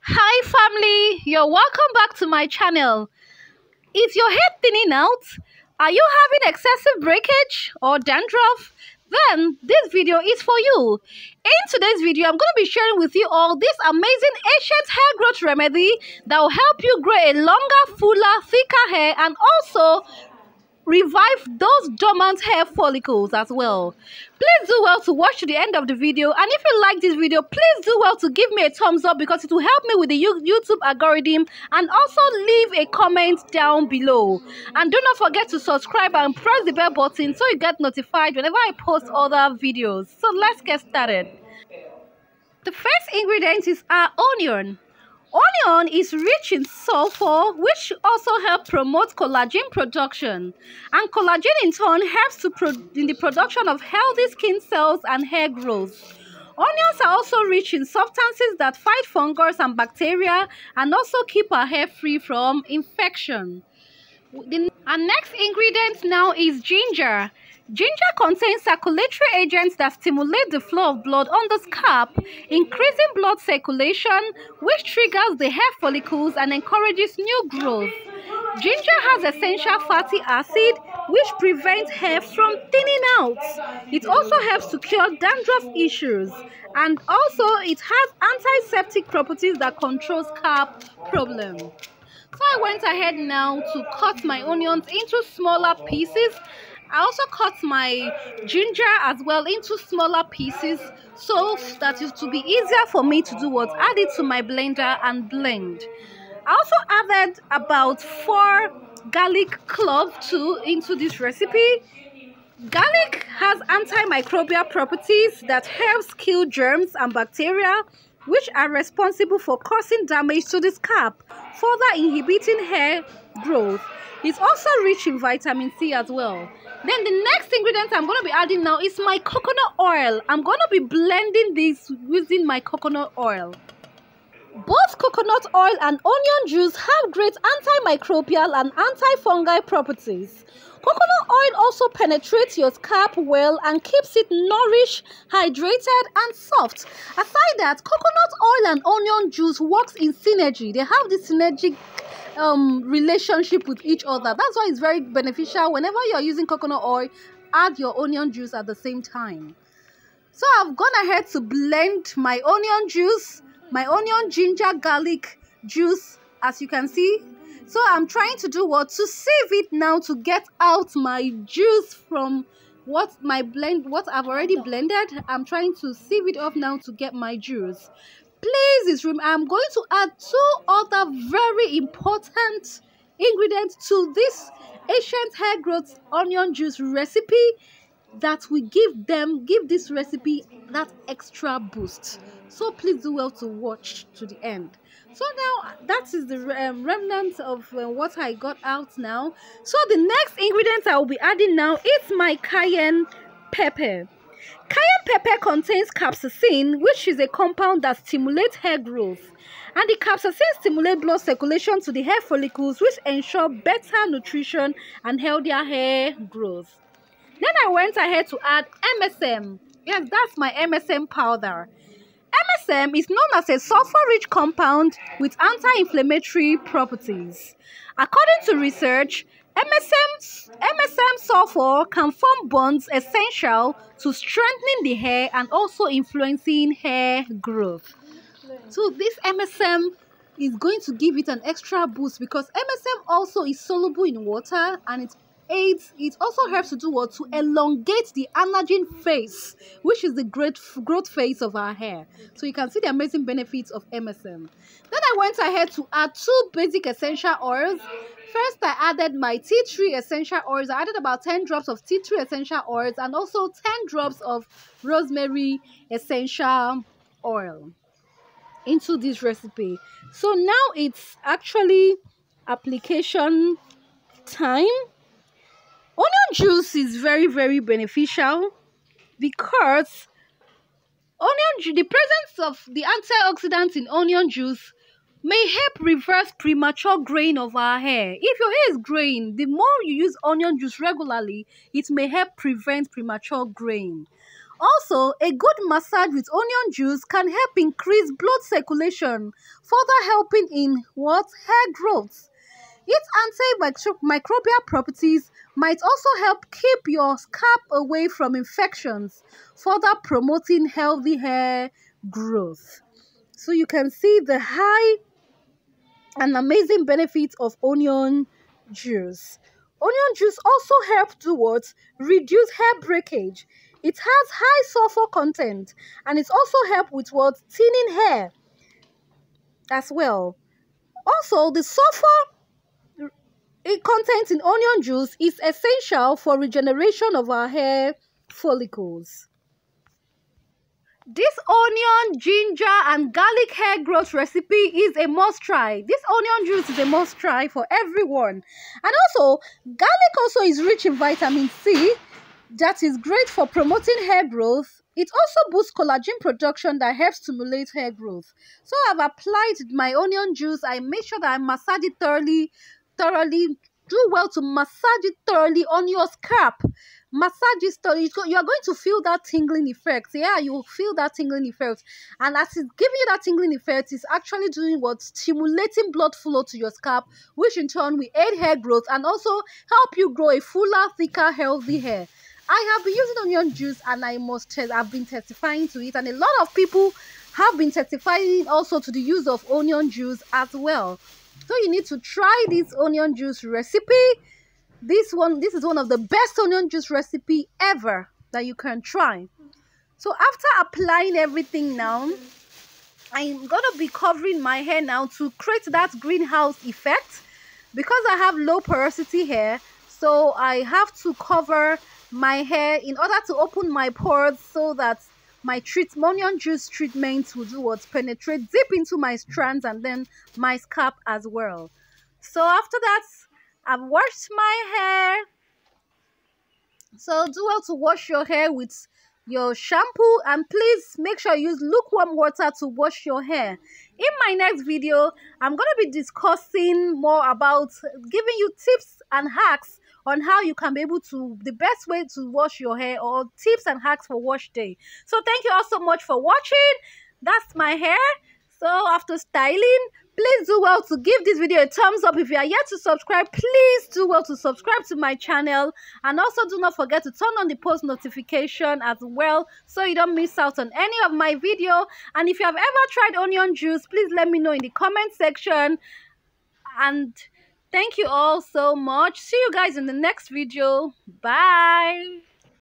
Hi family, you're welcome back to my channel. Is your hair thinning out? Are you having excessive breakage or dandruff? Then this video is for you. In today's video, I'm going to be sharing with you all this amazing ancient hair growth remedy that will help you grow a longer, fuller, thicker hair and also revive those dormant hair follicles as well. Please do well to watch to the end of the video, and if you like this video, please do well to give me a thumbs up because it will help me with the YouTube algorithm, and also leave a comment down below. And do not forget to subscribe and press the bell button so you get notified whenever I post other videos. So let's get started. The first ingredient is our onion. Onion is rich in sulphur, which also helps promote collagen production. And collagen in turn helps in the production of healthy skin cells and hair growth. Onions are also rich in substances that fight fungus and bacteria and also keep our hair free from infection. Our next ingredient now is ginger. Ginger contains circulatory agents that stimulate the flow of blood on the scalp, increasing blood circulation, which triggers the hair follicles and encourages new growth. Ginger has essential fatty acid, which prevents hair from thinning out. It also helps to cure dandruff issues, and also it has antiseptic properties that control scalp problems. So I went ahead now to cut my onions into smaller pieces. I also cut my ginger as well into smaller pieces so that it will be easier for me to do what? Add it to my blender and blend. I also added about 4 garlic cloves into this recipe. Garlic has antimicrobial properties that helps kill germs and bacteria, which are responsible for causing damage to the scalp, further inhibiting hair growth. It's also rich in vitamin C as well. Then the next ingredient I'm going to be adding now is my coconut oil. I'm going to be blending this using my coconut oil. Both coconut oil and onion juice have great antimicrobial and antifungal properties. Coconut oil also penetrates your scalp well and keeps it nourished, hydrated, and soft. Aside that, coconut oil and onion juice works in synergy. They have this synergic relationship with each other. That's why it's very beneficial. Whenever you're using coconut oil, add your onion juice at the same time. So I've gone ahead to blend my onion juice, my onion, ginger, garlic juice, as you can see. So I'm trying to do what? To sieve it now to get out my juice from what I've already blended. I'm trying to sieve it off now to get my juice. Please, I'm going to add 2 other very important ingredients to this ancient hair growth onion juice recipe that will give this recipe that extra boost. So please do well to watch to the end. So now that is the remnants of what I got out now. So the next ingredient I will be adding now is my cayenne pepper. Cayenne pepper contains capsaicin, which is a compound that stimulates hair growth. And the capsaicin stimulates blood circulation to the hair follicles, which ensure better nutrition and healthier hair growth. Then I went ahead to add Msm. Yes, that's my Msm powder. Msm is known as a sulfur-rich compound with anti-inflammatory properties. According to research, MSM sulfur can form bonds essential to strengthening the hair and also influencing hair growth. So this MSM is going to give it an extra boost because MSM also is soluble in water, and it also helps to do what? To elongate the anagen phase, which is the growth phase of our hair. So you can see the amazing benefits of MSM. Then I went ahead to add 2 basic essential oils. First, I added my tea tree essential oils. I added about 10 drops of tea tree essential oils and also 10 drops of rosemary essential oil into this recipe. So now it's actually application time. Onion juice is very, very beneficial because the presence of the antioxidants in onion juice may help reverse premature graying of our hair. If your hair is graying, the more you use onion juice regularly, it may help prevent premature graying. Also, a good massage with onion juice can help increase blood circulation, further helping in what? Hair growth. Its antimicrobial properties might also help keep your scalp away from infections, further promoting healthy hair growth. So you can see the high and amazing benefits of onion juice. Onion juice also helps towards reduce hair breakage. It has high sulfur content and it also helps with what? Thinning hair as well. Also, the sulfur content in onion juice is essential for regeneration of our hair follicles. This onion, ginger, and garlic hair growth recipe is a must try. This onion juice is a must try for everyone. And also, garlic also is rich in vitamin C. That is great for promoting hair growth. It also boosts collagen production that helps stimulate hair growth. So I've applied my onion juice. I make sure that I massage it thoroughly. Do well to massage it thoroughly on your scalp. Massage it thoroughly. You are going to feel that tingling effect. Yeah, you will feel that tingling effect. And as it's giving you that tingling effect, it's actually doing what? Stimulating blood flow to your scalp, which in turn will aid hair growth and also help you grow a fuller, thicker, healthy hair. I have been using onion juice and I've been testifying to it, and a lot of people have been testifying also to the use of onion juice as well. So you need to try this onion juice recipe. This is one of the best onion juice recipe ever that you can try. So after applying everything now, I'm gonna be covering my hair now to create that greenhouse effect. Because I have low porosity hair, so I have to cover my hair in order to open my pores so that my onion juice treatment will do what? Penetrate deep into my strands and then my scalp as well. So after that, I've washed my hair. So do well to wash your hair with your shampoo, and please make sure you use lukewarm water to wash your hair. In my next video, I'm going to be discussing more about giving you tips and hacks on how you can be able to, the best way to wash your hair, or tips and hacks for wash day. So thank you all so much for watching. That's my hair. So after styling, please do well to give this video a thumbs up. If you are yet to subscribe, please do well to subscribe to my channel, and also do not forget to turn on the post notification as well so you don't miss out on any of my video. And if you have ever tried onion juice, please let me know in the comment section. And thank you all so much. See you guys in the next video. Bye.